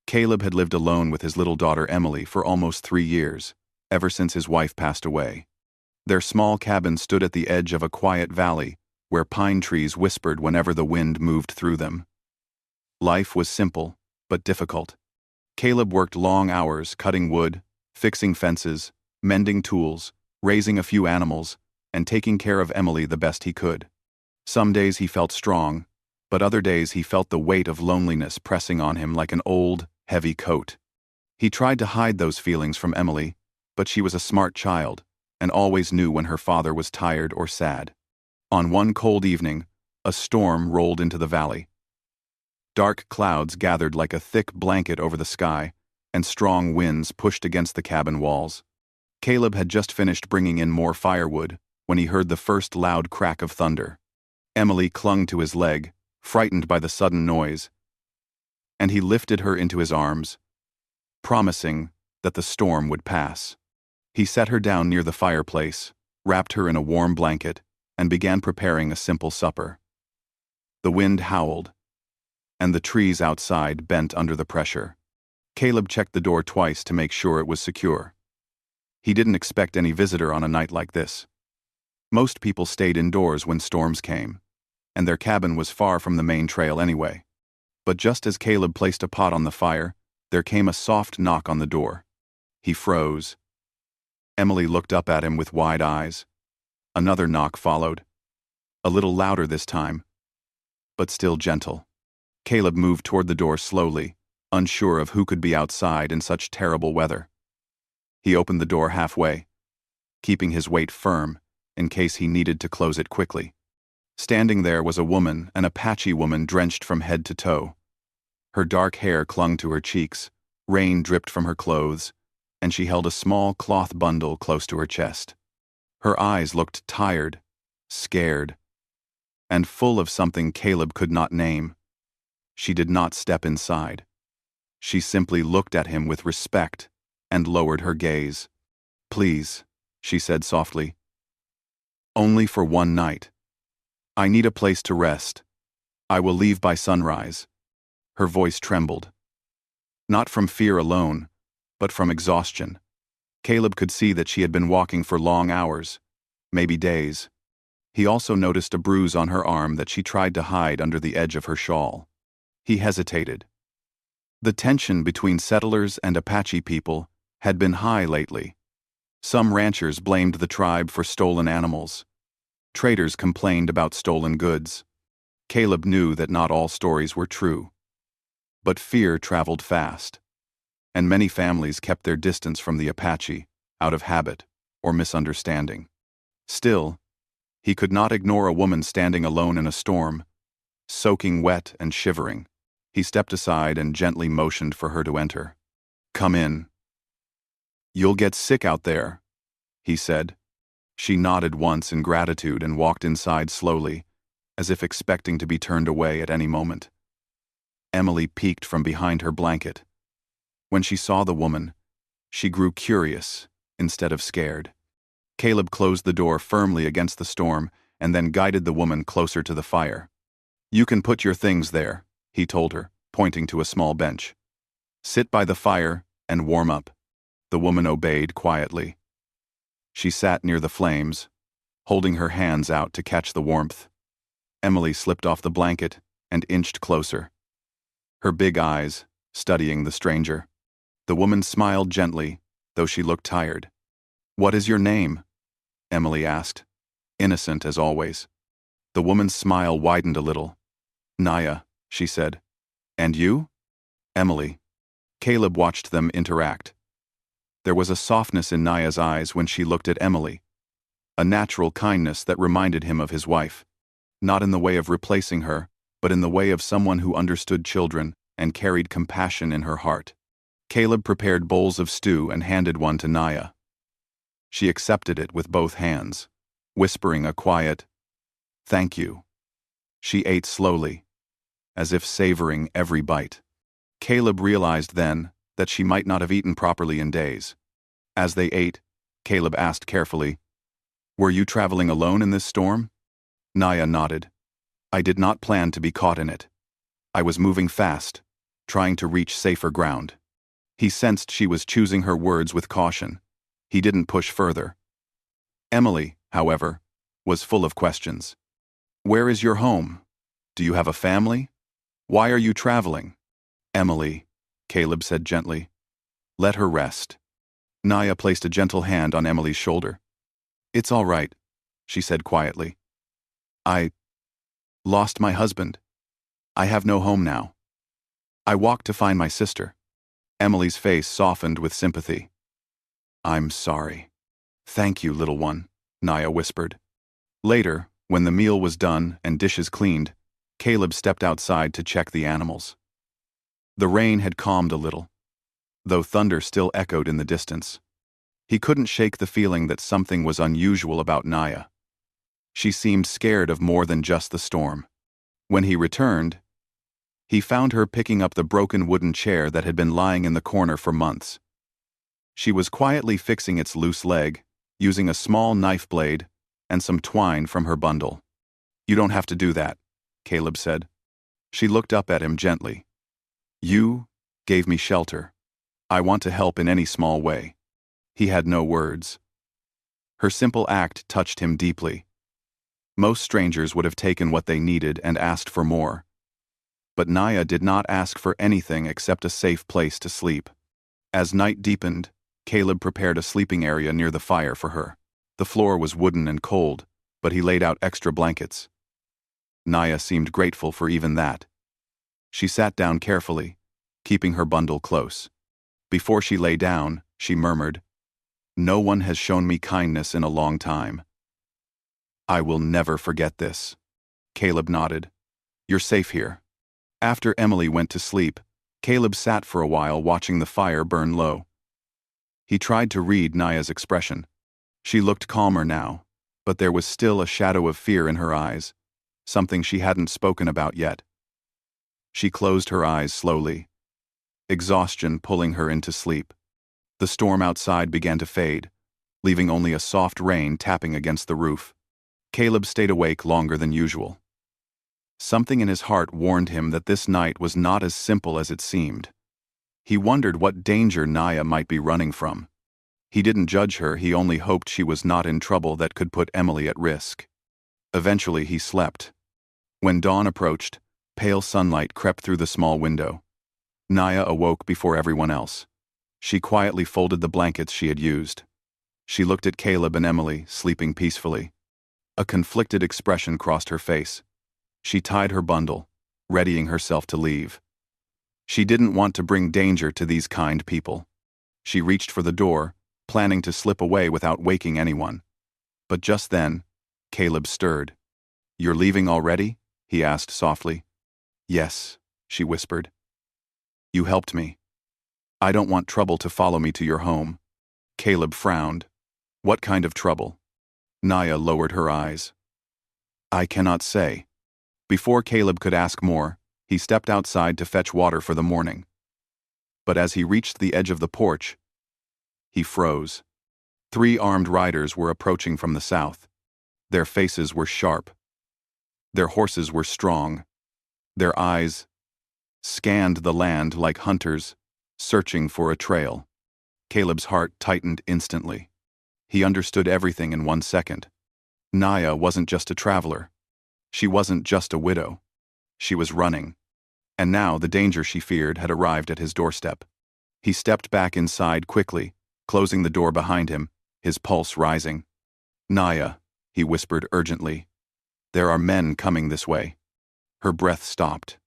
Caleb had lived alone with his little daughter Emily for almost 3 years, ever since his wife passed away. Their small cabin stood at the edge of a quiet valley, where pine trees whispered whenever the wind moved through them. Life was simple, but difficult. Caleb worked long hours cutting wood, fixing fences, mending tools, raising a few animals, and taking care of Emily the best he could. Some days he felt strong, but other days he felt the weight of loneliness pressing on him like an old, heavy coat. He tried to hide those feelings from Emily, but she was a smart child, and always knew when her father was tired or sad. On one cold evening, a storm rolled into the valley. Dark clouds gathered like a thick blanket over the sky, and strong winds pushed against the cabin walls. Caleb had just finished bringing in more firewood when he heard the first loud crack of thunder. Emily clung to his leg, frightened by the sudden noise, and he lifted her into his arms, promising that the storm would pass. He set her down near the fireplace, wrapped her in a warm blanket, and began preparing a simple supper. The wind howled, and the trees outside bent under the pressure. Caleb checked the door twice to make sure it was secure. He didn't expect any visitor on a night like this. Most people stayed indoors when storms came, and their cabin was far from the main trail anyway. But just as Caleb placed a pot on the fire, there came a soft knock on the door. He froze. Emily looked up at him with wide eyes. Another knock followed, a little louder this time, but still gentle. Caleb moved toward the door slowly, unsure of who could be outside in such terrible weather. He opened the door halfway, keeping his weight firm in case he needed to close it quickly. Standing there was a woman, an Apache woman drenched from head to toe. Her dark hair clung to her cheeks, rain dripped from her clothes, and she held a small cloth bundle close to her chest. Her eyes looked tired, scared, and full of something Caleb could not name. She did not step inside. She simply looked at him with respect and lowered her gaze. "Please," she said softly. "Only for one night. I need a place to rest. I will leave by sunrise." Her voice trembled. Not from fear alone, but from exhaustion. Caleb could see that she had been walking for long hours, maybe days. He also noticed a bruise on her arm that she tried to hide under the edge of her shawl. He hesitated. The tension between settlers and Apache people had been high lately. Some ranchers blamed the tribe for stolen animals. Traders complained about stolen goods. Caleb knew that not all stories were true. But fear traveled fast, and many families kept their distance from the Apache, out of habit or misunderstanding. Still, he could not ignore a woman standing alone in a storm, soaking wet and shivering. He stepped aside and gently motioned for her to enter. "Come in." "You'll get sick out there," he said. She nodded once in gratitude and walked inside slowly, as if expecting to be turned away at any moment. Emily peeked from behind her blanket. When she saw the woman, she grew curious instead of scared. Caleb closed the door firmly against the storm and then guided the woman closer to the fire. "You can put your things there," he told her, pointing to a small bench. "Sit by the fire and warm up." The woman obeyed quietly. She sat near the flames, holding her hands out to catch the warmth. Emily slipped off the blanket and inched closer, her big eyes studying the stranger. The woman smiled gently, though she looked tired. "What is your name?" Emily asked, innocent as always. The woman's smile widened a little. "Naya," she said. "And you?" "Emily." Caleb watched them interact. There was a softness in Naya's eyes when she looked at Emily, a natural kindness that reminded him of his wife, not in the way of replacing her, but in the way of someone who understood children and carried compassion in her heart. Caleb prepared bowls of stew and handed one to Naya. She accepted it with both hands, whispering a quiet, "Thank you." She ate slowly, as if savoring every bite. Caleb realized then that she might not have eaten properly in days. As they ate, Caleb asked carefully, "Were you traveling alone in this storm?" Naya nodded. "I did not plan to be caught in it. I was moving fast, trying to reach safer ground. He sensed she was choosing her words with caution. He didn't push further. Emily, however, was full of questions. Where is your home? Do you have a family? Why are you traveling? Emily, Caleb said gently. Let her rest. Naya placed a gentle hand on Emily's shoulder. It's all right, she said quietly. I lost my husband. I have no home now. I walked to find my sister. Emily's face softened with sympathy. I'm sorry. Thank you, little one, Naya whispered. Later, when the meal was done and dishes cleaned, Caleb stepped outside to check the animals. The rain had calmed a little, though thunder still echoed in the distance. He couldn't shake the feeling that something was unusual about Naya. She seemed scared of more than just the storm. When he returned, he found her picking up the broken wooden chair that had been lying in the corner for months. She was quietly fixing its loose leg, using a small knife blade and some twine from her bundle. You don't have to do that, Caleb said. She looked up at him gently. You gave me shelter. I want to help in any small way. He had no words. Her simple act touched him deeply. Most strangers would have taken what they needed and asked for more. But Naya did not ask for anything except a safe place to sleep. As night deepened, Caleb prepared a sleeping area near the fire for her. The floor was wooden and cold, but he laid out extra blankets. Naya seemed grateful for even that. She sat down carefully, keeping her bundle close. Before she lay down, she murmured, No one has shown me kindness in a long time. I will never forget this. Caleb nodded. You're safe here. After Emily went to sleep, Caleb sat for a while watching the fire burn low. He tried to read Naya's expression. She looked calmer now, but there was still a shadow of fear in her eyes, something she hadn't spoken about yet. She closed her eyes slowly, exhaustion pulling her into sleep. The storm outside began to fade, leaving only a soft rain tapping against the roof. Caleb stayed awake longer than usual. Something in his heart warned him that this night was not as simple as it seemed. He wondered what danger Naya might be running from. He didn't judge her, he only hoped she was not in trouble that could put Emily at risk. Eventually he slept. When dawn approached, pale sunlight crept through the small window. Naya awoke before everyone else. She quietly folded the blankets she had used. She looked at Caleb and Emily, sleeping peacefully. A conflicted expression crossed her face. She tied her bundle, readying herself to leave. She didn't want to bring danger to these kind people. She reached for the door, planning to slip away without waking anyone. But just then, Caleb stirred. You're leaving already? He asked softly. Yes, she whispered. You helped me. I don't want trouble to follow me to your home. Caleb frowned. What kind of trouble? Naya lowered her eyes. I cannot say. Before Caleb could ask more, he stepped outside to fetch water for the morning. But as he reached the edge of the porch, he froze. 3 armed riders were approaching from the south. Their faces were sharp. Their horses were strong. Their eyes scanned the land like hunters, searching for a trail. Caleb's heart tightened instantly. He understood everything in 1 second. Naya wasn't just a traveler. She wasn't just a widow. She was running. And now the danger she feared had arrived at his doorstep. He stepped back inside quickly, closing the door behind him, his pulse rising. Naya, he whispered urgently. There are men coming this way. Her breath stopped.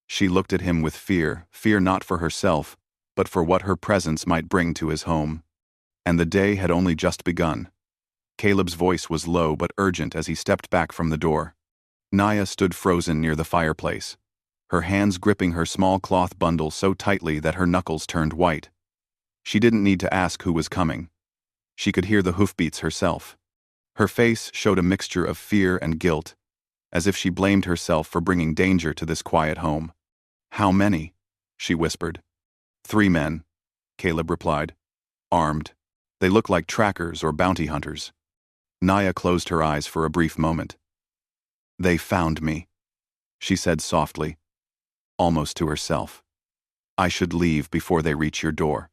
She looked at him with fear not for herself, but for what her presence might bring to his home. And the day had only just begun. Caleb's voice was low but urgent as he stepped back from the door. Naya stood frozen near the fireplace, her hands gripping her small cloth bundle so tightly that her knuckles turned white. She didn't need to ask who was coming. She could hear the hoofbeats herself. Her face showed a mixture of fear and guilt, as if she blamed herself for bringing danger to this quiet home. How many? She whispered. 3 men, Caleb replied. Armed. They look like trackers or bounty hunters. Naya closed her eyes for a brief moment. They found me, she said softly, almost to herself. I should leave before they reach your door.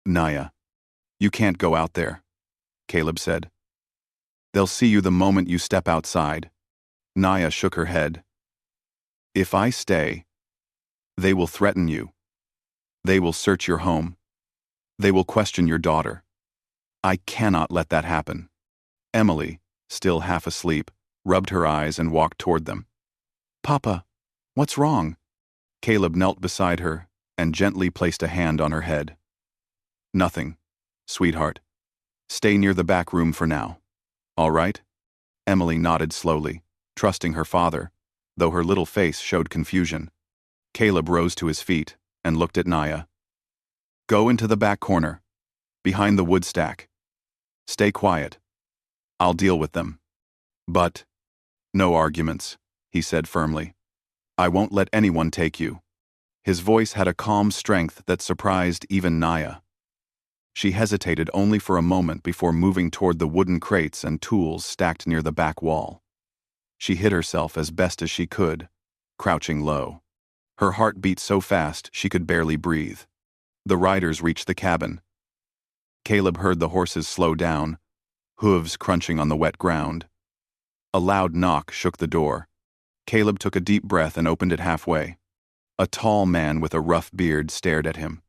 Naya, you can't go out there, Caleb said. They'll see you the moment you step outside. Naya shook her head. If I stay, they will threaten you. They will search your home. They will question your daughter. I cannot let that happen. Emily, still half asleep, rubbed her eyes and walked toward them. Papa, what's wrong? Caleb knelt beside her and gently placed a hand on her head. Nothing, sweetheart. Stay near the back room for now. All right? Emily nodded slowly, trusting her father, though her little face showed confusion. Caleb rose to his feet and looked at Naya. Go into the back corner, behind the wood stack. Stay quiet. I'll deal with them. But, no arguments, he said firmly. I won't let anyone take you. His voice had a calm strength that surprised even Naya. She hesitated only for a moment before moving toward the wooden crates and tools stacked near the back wall. She hid herself as best as she could, crouching low. Her heart beat so fast she could barely breathe. The riders reached the cabin. Caleb heard the horses slow down, hooves crunching on the wet ground. A loud knock shook the door. Caleb took a deep breath and opened it halfway. A tall man with a rough beard stared at him.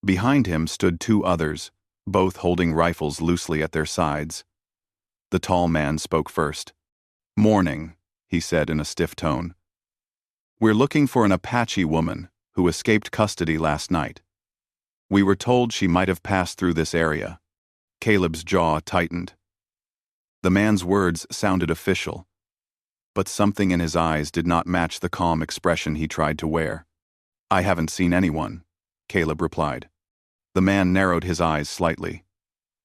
Behind him stood two others, both holding rifles loosely at their sides. The tall man spoke first. Morning, he said in a stiff tone. We're looking for an Apache woman who escaped custody last night. We were told she might have passed through this area. Caleb's jaw tightened. The man's words sounded official, but something in his eyes did not match the calm expression he tried to wear. I haven't seen anyone, Caleb replied. The man narrowed his eyes slightly.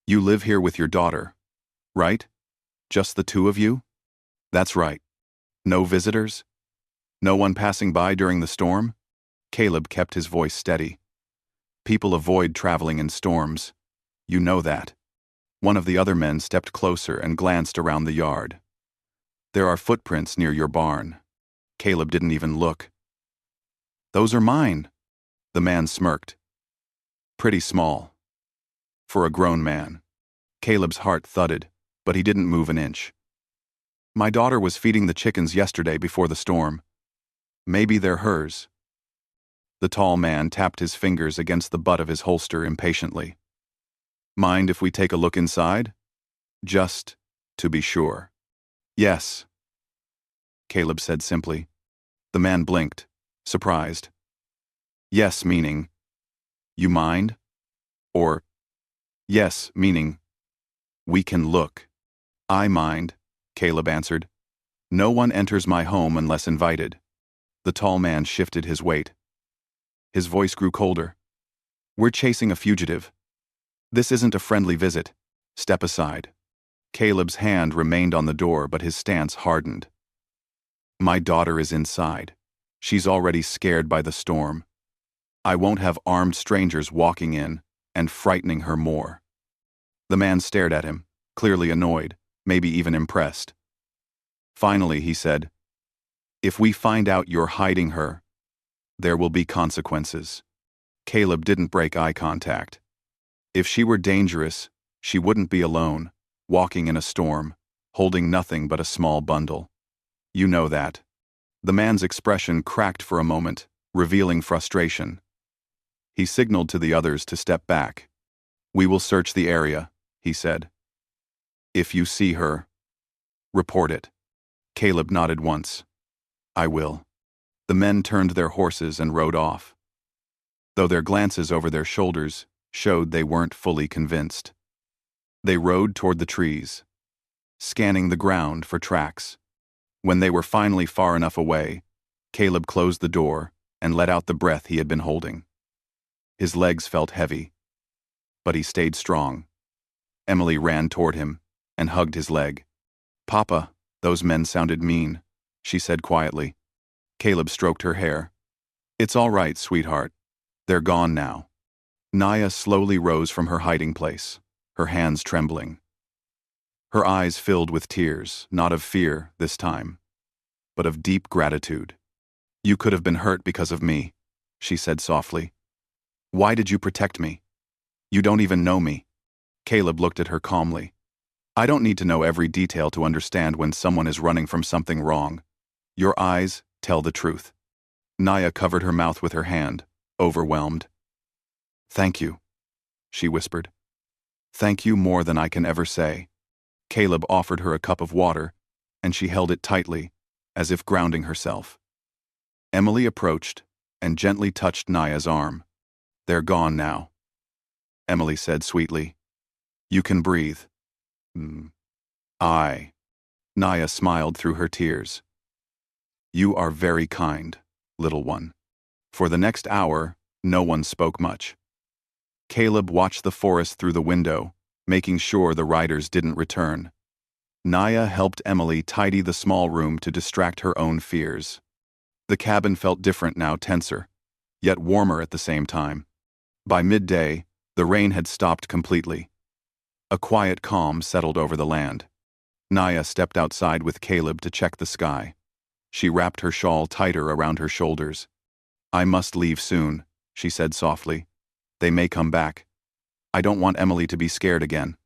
You live here with your daughter, right? Just the two of you? That's right. No visitors? No one passing by during the storm? Caleb kept his voice steady. People avoid traveling in storms. You know that. One of the other men stepped closer and glanced around the yard. There are footprints near your barn. Caleb didn't even look. Those are mine. The man smirked. Pretty small. For a grown man. Caleb's heart thudded, but he didn't move an inch. My daughter was feeding the chickens yesterday before the storm. Maybe they're hers. The tall man tapped his fingers against the butt of his holster impatiently. Mind if we take a look inside? Just to be sure. Yes, Caleb said simply. The man blinked, surprised. Yes, meaning, you mind? Or, yes, meaning, we can look. I mind, Caleb answered. No one enters my home unless invited. The tall man shifted his weight. His voice grew colder. We're chasing a fugitive. This isn't a friendly visit. Step aside. Caleb's hand remained on the door, but his stance hardened. My daughter is inside. She's already scared by the storm. I won't have armed strangers walking in and frightening her more. The man stared at him, clearly annoyed, maybe even impressed. Finally, he said, If we find out you're hiding her, there will be consequences. Caleb didn't break eye contact. If she were dangerous, she wouldn't be alone, walking in a storm, holding nothing but a small bundle. You know that. The man's expression cracked for a moment, revealing frustration. He signaled to the others to step back. We will search the area, he said. If you see her, report it. Caleb nodded once. I will. The men turned their horses and rode off, though their glances over their shoulders showed they weren't fully convinced. They rode toward the trees, scanning the ground for tracks. When they were finally far enough away, Caleb closed the door and let out the breath he had been holding. His legs felt heavy, but he stayed strong. Emily ran toward him and hugged his leg. Papa, those men sounded mean, she said quietly. Caleb stroked her hair. It's all right, sweetheart. They're gone now. Naya slowly rose from her hiding place, her hands trembling. Her eyes filled with tears, not of fear this time, but of deep gratitude. You could have been hurt because of me, she said softly. Why did you protect me? You don't even know me. Caleb looked at her calmly. I don't need to know every detail to understand when someone is running from something wrong. Your eyes tell the truth. Naya covered her mouth with her hand, overwhelmed. Thank you, she whispered. Thank you more than I can ever say. Caleb offered her a cup of water, and she held it tightly, as if grounding herself. Emily approached and gently touched Naya's arm. They're gone now, Emily said sweetly. You can breathe. Naya smiled through her tears. You are very kind, little one. For the next hour, no one spoke much. Caleb watched the forest through the window, making sure the riders didn't return. Naya helped Emily tidy the small room to distract her own fears. The cabin felt different now, tenser, yet warmer at the same time. By midday, the rain had stopped completely. A quiet calm settled over the land. Naya stepped outside with Caleb to check the sky. She wrapped her shawl tighter around her shoulders. I must leave soon, she said softly. They may come back. I don't want Emily to be scared again.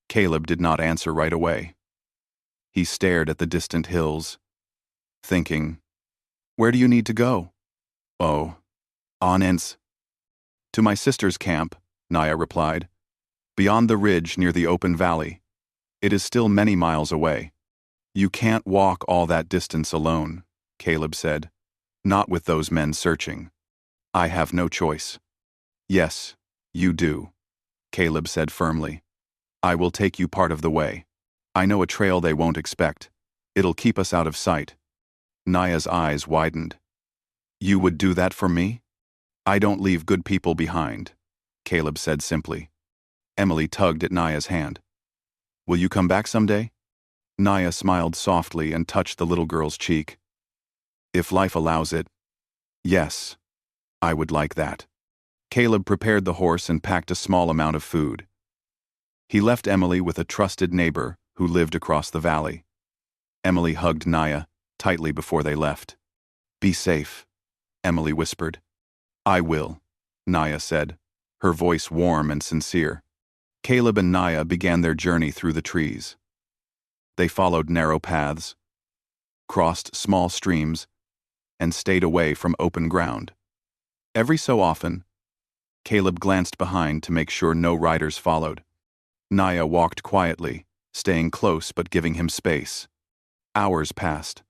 Caleb did not answer right away. He stared at the distant hills, thinking, where do you need to go? Oh, on to my sister's camp, Naya replied. Beyond the ridge near the open valley. It is still many miles away. You can't walk all that distance alone, Caleb said. Not with those men searching. I have no choice. Yes, you do, Caleb said firmly. I will take you part of the way. I know a trail they won't expect. It'll keep us out of sight. Naya's eyes widened. You would do that for me? I don't leave good people behind, Caleb said simply. Emily tugged at Naya's hand. Will you come back someday? Naya smiled softly and touched the little girl's cheek. If life allows it, yes, I would like that. Caleb prepared the horse and packed a small amount of food. He left Emily with a trusted neighbor who lived across the valley. Emily hugged Naya tightly before they left. Be safe, Emily whispered. I will, Naya said, her voice warm and sincere. Caleb and Naya began their journey through the trees. They followed narrow paths, crossed small streams, and stayed away from open ground. Every so often, Caleb glanced behind to make sure no riders followed. Naya walked quietly, staying close but giving him space. Hours passed.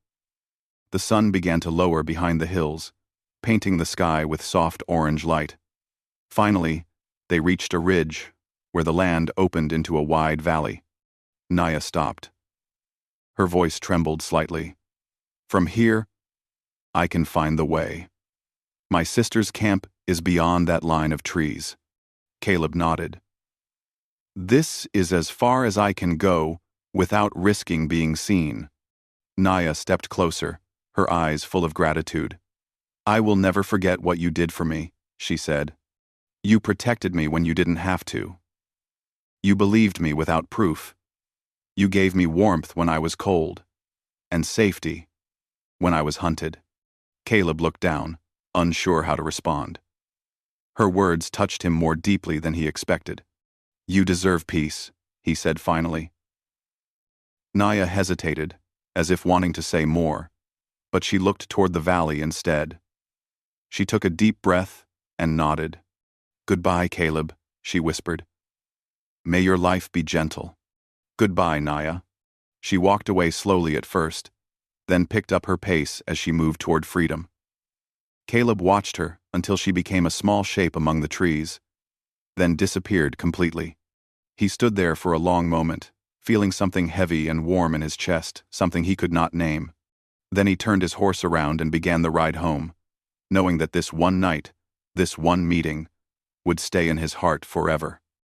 The sun began to lower behind the hills, painting the sky with soft orange light. Finally, they reached a ridge where the land opened into a wide valley. Naya stopped. Her voice trembled slightly. From here, I can find the way. My sister's camp is beyond that line of trees. Caleb nodded. This is as far as I can go without risking being seen. Naya stepped closer, her eyes full of gratitude. I will never forget what you did for me, she said. You protected me when you didn't have to. You believed me without proof. You gave me warmth when I was cold, and safety when I was hunted. Caleb looked down, unsure how to respond. Her words touched him more deeply than he expected. You deserve peace, he said finally. Naya hesitated, as if wanting to say more, but she looked toward the valley instead. She took a deep breath and nodded. Goodbye, Caleb, she whispered. May your life be gentle. Goodbye, Naya. She walked away slowly at first, then picked up her pace as she moved toward freedom. Caleb watched her until she became a small shape among the trees, then disappeared completely. He stood there for a long moment, feeling something heavy and warm in his chest, something he could not name. Then he turned his horse around and began the ride home, knowing that this one night, this one meeting, would stay in his heart forever.